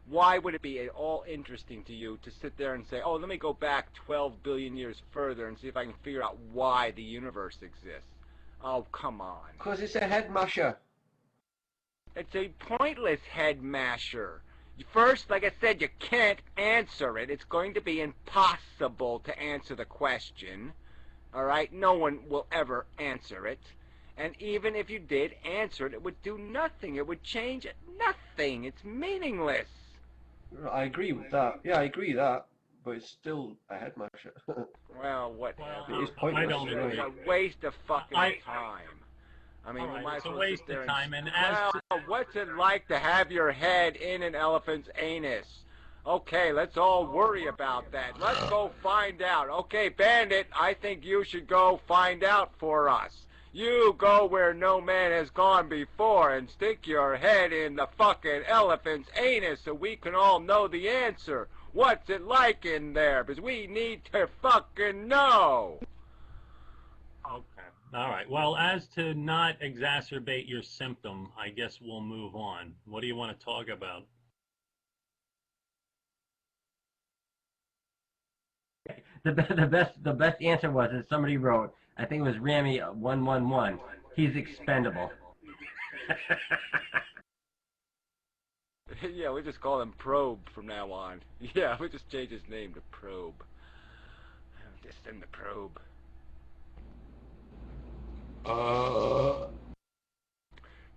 why would it be at all interesting to you to sit there and say, oh, let me go back 12 billion years further and see if I can figure out why the universe exists? Oh, come on. Because it's a head masher. It's a pointless head masher. First, like I said, you can't answer it. It's going to be impossible to answer the question. All right? No one will ever answer it. And even if you did answer it, it would do nothing. It would change nothing. It's meaningless. I agree with that. Yeah, I agree with that. But it's still a head masher. Well, whatever. It is pointless. I don't agree. It's a waste of fucking time. I mean, right, you might it's as a well waste sit there of time. And as well, what's it like to have your head in an elephant's anus? Okay, let's all worry about that. Let's go find out. Okay, Bandit, I think you should go find out for us. You go where no man has gone before and stick your head in the fucking elephant's anus so we can all know the answer. What's it like in there? Because we need to fucking know. Okay. All right. Well, as to not exacerbate your symptom, I guess we'll move on. What do you want to talk about? The best answer was, as somebody wrote, I think it was Rami 111. He's expendable. Yeah, we just call him Probe from now on. Yeah, we just change his name to Probe. Just send the Probe.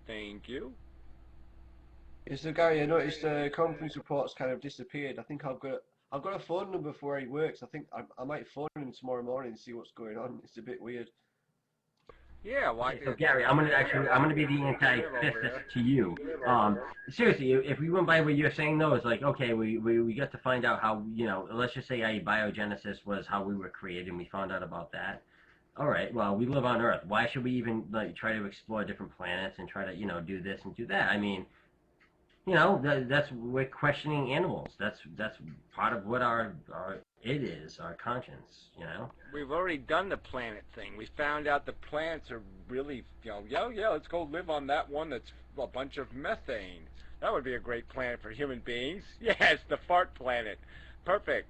Thank you. It's the guy I noticed the conference reports kind of disappeared. I think I've got a phone number for where he works. I think I might phone him tomorrow morning and see what's going on. It's a bit weird. Yeah, why? So Gary, I'm gonna be the anti-fiscist to you. Seriously, if we went by what you're saying though, it's like, okay, we got to find out how, let's just say abiogenesis was how we were created, and we found out about that. All right, well, we live on Earth. Why should we even try to explore different planets and try to do this and do that? I mean, we're questioning animals. That's part of what our conscience. We've already done the planet thing. We found out the planets are really, yeah, let's go live on that one that's a bunch of methane. That would be a great planet for human beings. Yes, the fart planet. Perfect.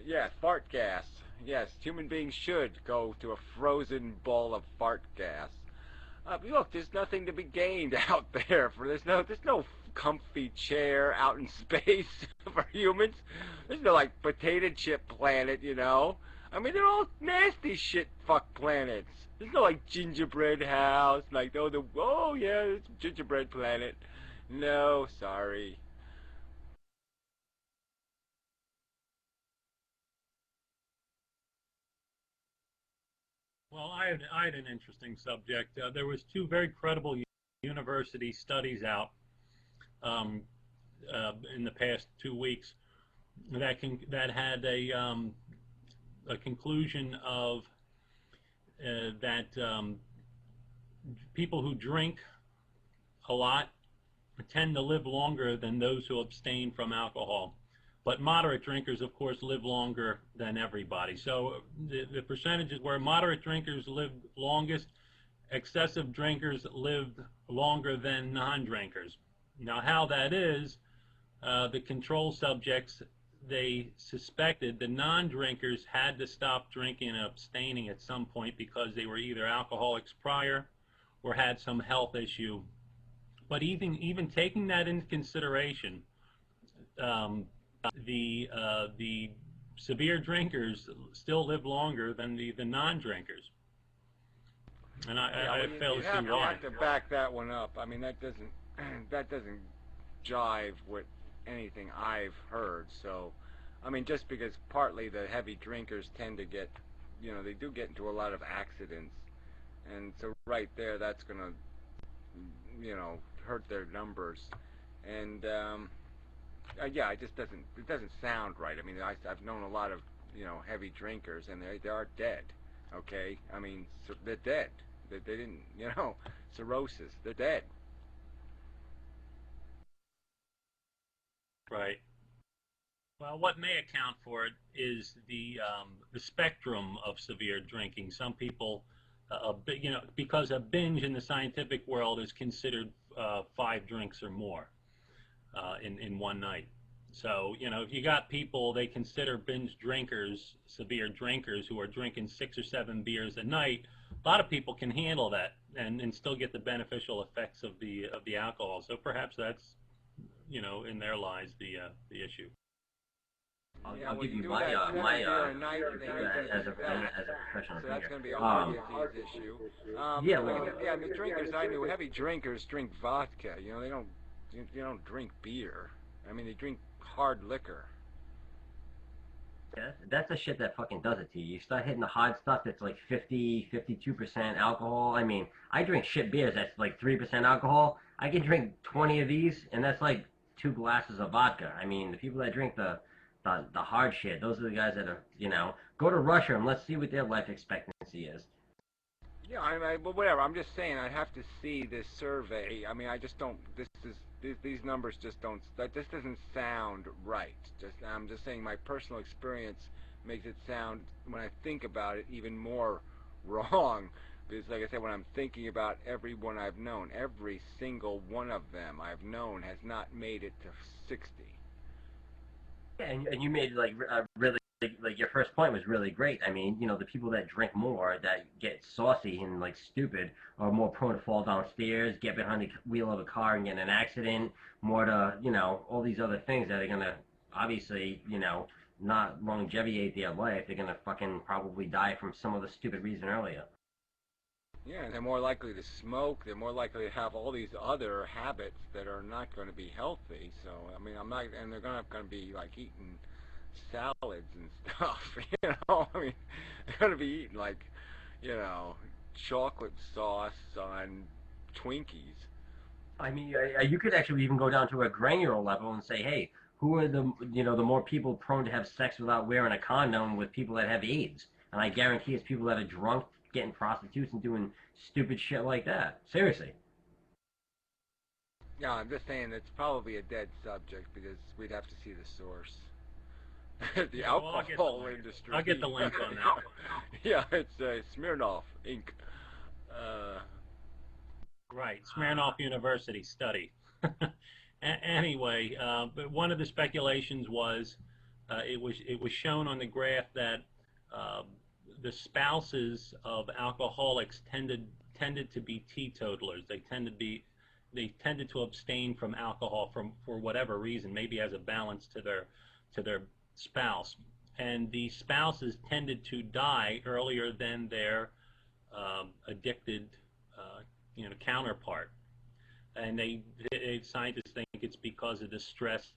Yeah, fart gas. Yes, human beings should go to a frozen ball of fart gas. Look, there's nothing to be gained out there. There's no comfy chair out in space for humans. There's no potato chip planet, I mean, they're all nasty shit fuck planets. There's no gingerbread house, oh yeah, it's gingerbread planet. No, sorry. Well, I had an interesting subject. There was two very credible university studies out in the past 2 weeks that had a conclusion of that people who drink a lot tend to live longer than those who abstain from alcohol. But moderate drinkers, of course, live longer than everybody. So the percentages where moderate drinkers lived longest, excessive drinkers lived longer than non-drinkers. Now, how that is, the control subjects, they suspected the non-drinkers had to stop drinking and abstaining at some point because they were either alcoholics prior or had some health issue. But even taking that into consideration, the severe drinkers still live longer than the non-drinkers, and I fail to see why. You have to back that one up. I mean, that doesn't jive with anything I've heard. So, I mean, just because partly the heavy drinkers tend to get, they do get into a lot of accidents, and so right there, that's gonna, hurt their numbers, and yeah, it doesn't sound right. I mean, I've known a lot of heavy drinkers, and they are dead. Okay, I mean, so they're dead. They didn't, cirrhosis. They're dead. Right. Well, what may account for it is the spectrum of severe drinking. Some people, because a binge in the scientific world is considered 5 drinks or more. in one night. So, you know, if you got people they consider binge drinkers, severe drinkers who are drinking 6 or 7 beers a night, a lot of people can handle that and still get the beneficial effects of the alcohol. So perhaps that's, you know, in their lives the issue. I'll give you my as a professional so that's drinker. going to be a heart disease issue. Yeah, like, well, yeah, the drinkers I knew, heavy drinkers drink vodka. You know, they don't drink beer. I mean, they drink hard liquor. yeah, that's the shit that fucking does it to you. You start hitting the hard stuff that's like 50, 52% alcohol. I mean, I drink shit beers that's like 3% alcohol. I can drink 20 of these, and that's like 2 glasses of vodka. I mean, the people that drink the hard shit, those are the guys that are, you know, go to Russia and let's see what their life expectancy is. Yeah, but whatever. I'm just saying, I have to see this survey. I mean, I just don't. These numbers just don't. This doesn't sound right. I'm just saying, my personal experience makes it sound, when I think about it, even more wrong. Because, like I said, when I'm thinking about everyone I've known, every single one of them I've known has not made it to 60. Yeah, and you made like really like your first point was really great. I mean, you know, the people that drink more, that get saucy and like stupid, are more prone to fall downstairs, get behind the wheel of a car and get in an accident, more to, you know, all these other things that are gonna obviously, you know, not longeviate their life. They're gonna fucking probably die from some other stupid reason earlier. Yeah, they're more likely to smoke. They're more likely to have all these other habits that are not going to be healthy. So, I mean, and they're going to be like eating salads and stuff. You know, I mean, they're going to be eating like, you know, chocolate sauce on Twinkies. I mean, you could actually even go down to a granular level and say, hey, who are the, you know, the more people prone to have sex without wearing a condom with people that have AIDS? And I guarantee it's people that are drunk, getting prostitutes and doing stupid shit like that. Seriously. Yeah, I'm just saying it's probably a dead subject because we'd have to see the source. The Yeah, well, alcohol industry. I'll get the link on that. Yeah, it's Smirnoff Inc. Right, Smirnoff University study. Anyway, but one of the speculations was it was shown on the graph that the spouses of alcoholics tended to be teetotalers. They tended to abstain from alcohol for whatever reason, maybe as a balance to their spouse. And the spouses tended to die earlier than their addicted counterpart. And scientists think it's because of the stress